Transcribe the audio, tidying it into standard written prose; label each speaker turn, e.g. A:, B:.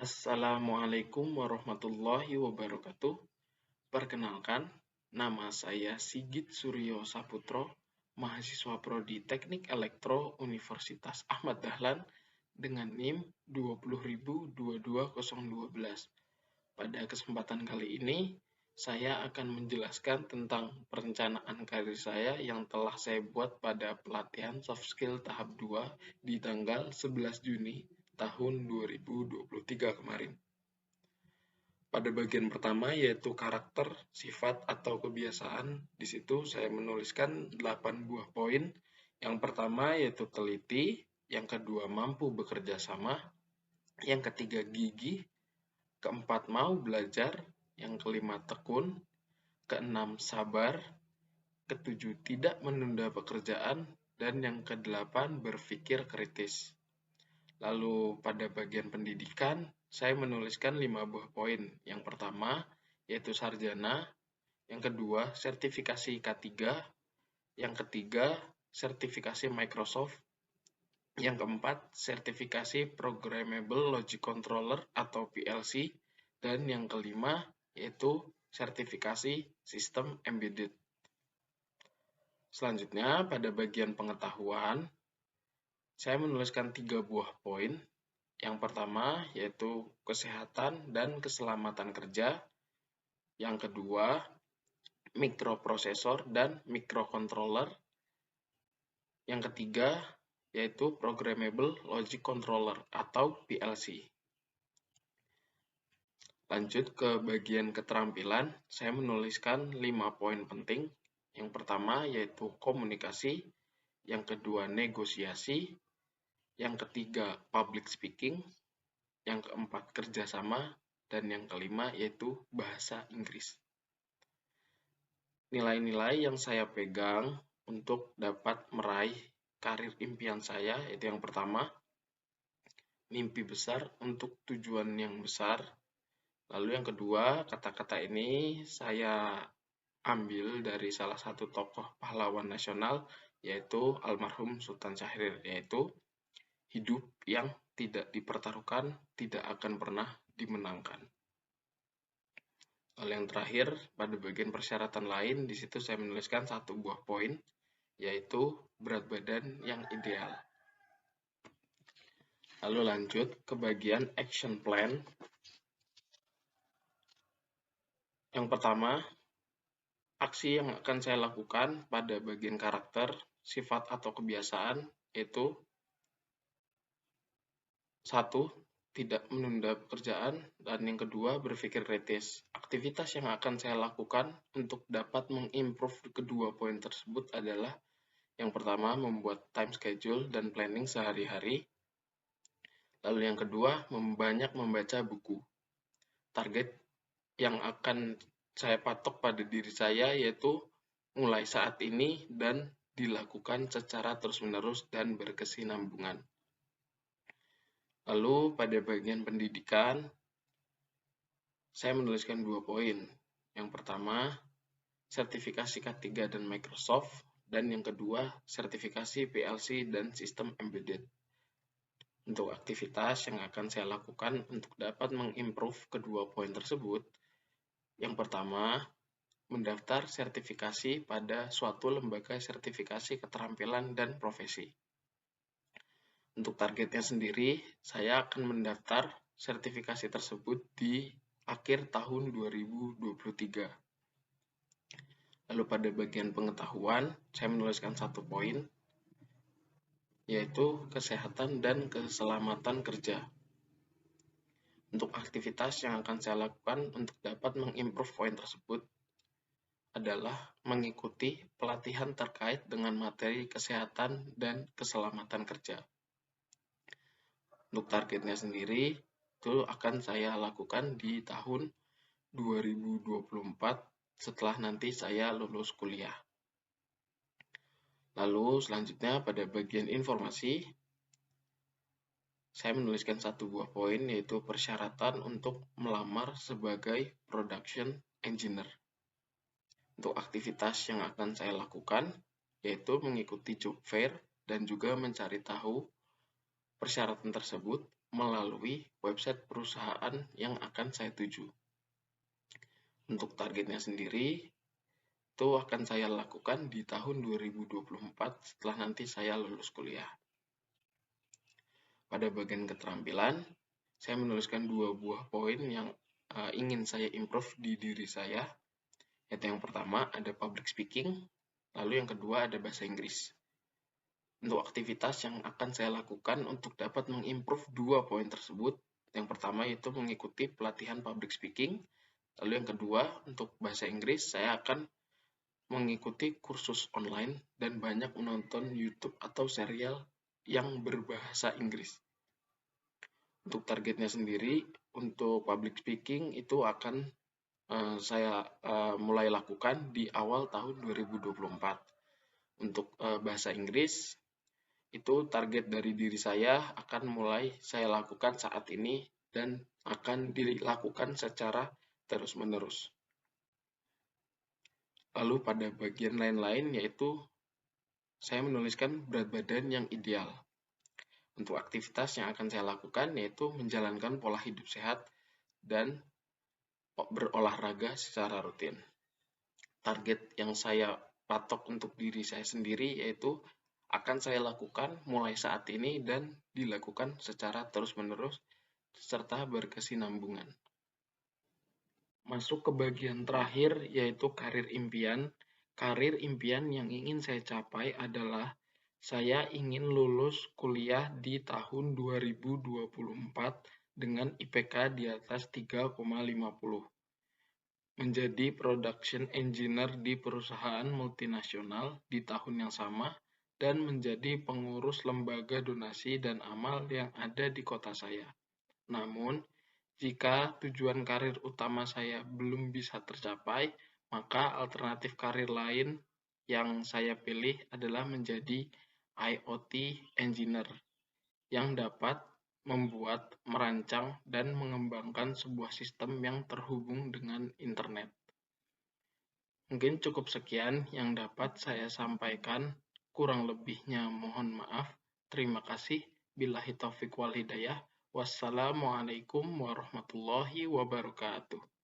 A: Assalamualaikum warahmatullahi wabarakatuh. Perkenalkan, nama saya Sigit Suryo Saputro, mahasiswa Prodi Teknik Elektro Universitas Ahmad Dahlan dengan NIM 2002212. Pada kesempatan kali ini, saya akan menjelaskan tentang perencanaan karir saya yang telah saya buat pada pelatihan soft skill tahap 2 di tanggal 11 Juni tahun 2023 kemarin. Pada bagian pertama yaitu karakter, sifat, atau kebiasaan. Di situ saya menuliskan 8 buah poin. Yang pertama yaitu teliti, yang kedua mampu bekerja sama, yang ketiga gigih, keempat mau belajar, yang kelima tekun, keenam sabar, ketujuh tidak menunda pekerjaan, dan yang kedelapan berpikir kritis. Lalu pada bagian pendidikan, saya menuliskan 5 buah poin. Yang pertama, yaitu sarjana. Yang kedua, sertifikasi K3. Yang ketiga, sertifikasi Microsoft. Yang keempat, sertifikasi Programmable Logic Controller atau PLC. Dan yang kelima, yaitu sertifikasi Sistem Embedded. Selanjutnya, pada bagian pengetahuan, saya menuliskan 3 buah poin. Yang pertama yaitu kesehatan dan keselamatan kerja. Yang kedua, mikroprosesor dan mikrocontroller. Yang ketiga, yaitu Programmable Logic Controller atau PLC. Lanjut ke bagian keterampilan, saya menuliskan 5 poin penting. Yang pertama yaitu komunikasi, yang kedua negosiasi, yang ketiga public speaking, yang keempat kerjasama, dan yang kelima yaitu bahasa Inggris. Nilai-nilai yang saya pegang untuk dapat meraih karir impian saya yaitu yang pertama, mimpi besar untuk tujuan yang besar. Lalu yang kedua, kata-kata ini saya ambil dari salah satu tokoh pahlawan nasional yaitu almarhum Sultan Syahrir, yaitu hidup yang tidak dipertaruhkan tidak akan pernah dimenangkan. Lalu yang terakhir, pada bagian persyaratan lain, di situ saya menuliskan 1 buah poin, yaitu berat badan yang ideal. Lalu lanjut ke bagian action plan. Yang pertama, aksi yang akan saya lakukan pada bagian karakter, sifat atau kebiasaan, yaitu 1. Tidak menunda pekerjaan, dan yang kedua berpikir kritis. Aktivitas yang akan saya lakukan untuk dapat mengimprove kedua poin tersebut adalah yang pertama membuat time schedule dan planning sehari-hari. Lalu yang kedua banyak membaca buku. Target yang akan saya patok pada diri saya yaitu mulai saat ini dan dilakukan secara terus-menerus dan berkesinambungan. Lalu pada bagian pendidikan, saya menuliskan 2 poin. Yang pertama, sertifikasi K3 dan Microsoft, dan yang kedua, sertifikasi PLC dan Sistem Embedded. Untuk aktivitas yang akan saya lakukan untuk dapat mengimprove kedua poin tersebut, yang pertama, mendaftar sertifikasi pada suatu lembaga sertifikasi keterampilan dan profesi. Untuk targetnya sendiri, saya akan mendaftar sertifikasi tersebut di akhir tahun 2023. Lalu pada bagian pengetahuan, saya menuliskan 1 poin, yaitu kesehatan dan keselamatan kerja. Untuk aktivitas yang akan saya lakukan untuk dapat mengimprove poin tersebut adalah mengikuti pelatihan terkait dengan materi kesehatan dan keselamatan kerja. Untuk targetnya sendiri, itu akan saya lakukan di tahun 2024 setelah nanti saya lulus kuliah. Lalu selanjutnya pada bagian informasi, saya menuliskan 1 buah poin yaitu persyaratan untuk melamar sebagai production engineer. Untuk aktivitas yang akan saya lakukan yaitu mengikuti job fair dan juga mencari tahu persyaratan tersebut melalui website perusahaan yang akan saya tuju. Untuk targetnya sendiri, itu akan saya lakukan di tahun 2024 setelah nanti saya lulus kuliah. Pada bagian keterampilan, saya menuliskan 2 buah poin yang ingin saya improve di diri saya, yaitu yang pertama ada public speaking, lalu yang kedua ada bahasa Inggris. Untuk aktivitas yang akan saya lakukan untuk dapat mengimprove 2 poin tersebut, yang pertama yaitu mengikuti pelatihan public speaking, lalu yang kedua untuk bahasa Inggris saya akan mengikuti kursus online dan banyak menonton YouTube atau serial yang berbahasa Inggris. Untuk targetnya sendiri, untuk public speaking itu akan saya mulai lakukan di awal tahun 2024. Untuk bahasa Inggris, itu target dari diri saya akan mulai saya lakukan saat ini dan akan dilakukan secara terus-menerus. Lalu pada bagian lain-lain yaitu saya menuliskan berat badan yang ideal. Untuk aktivitas yang akan saya lakukan yaitu menjalankan pola hidup sehat dan berolahraga secara rutin. Target yang saya patok untuk diri saya sendiri yaitu akan saya lakukan mulai saat ini dan dilakukan secara terus-menerus serta berkesinambungan. Masuk ke bagian terakhir yaitu karir impian. Karir impian yang ingin saya capai adalah saya ingin lulus kuliah di tahun 2024 dengan IPK di atas 3,50. Menjadi production engineer di perusahaan multinasional di tahun yang sama dan menjadi pengurus lembaga donasi dan amal yang ada di kota saya. Namun, jika tujuan karir utama saya belum bisa tercapai, maka alternatif karir lain yang saya pilih adalah menjadi IoT engineer yang dapat membuat, merancang, dan mengembangkan sebuah sistem yang terhubung dengan internet. Mungkin cukup sekian yang dapat saya sampaikan, kurang lebihnya mohon maaf. Terima kasih. Billahi taufiq wal hidayah. Wassalamualaikum warahmatullahi wabarakatuh.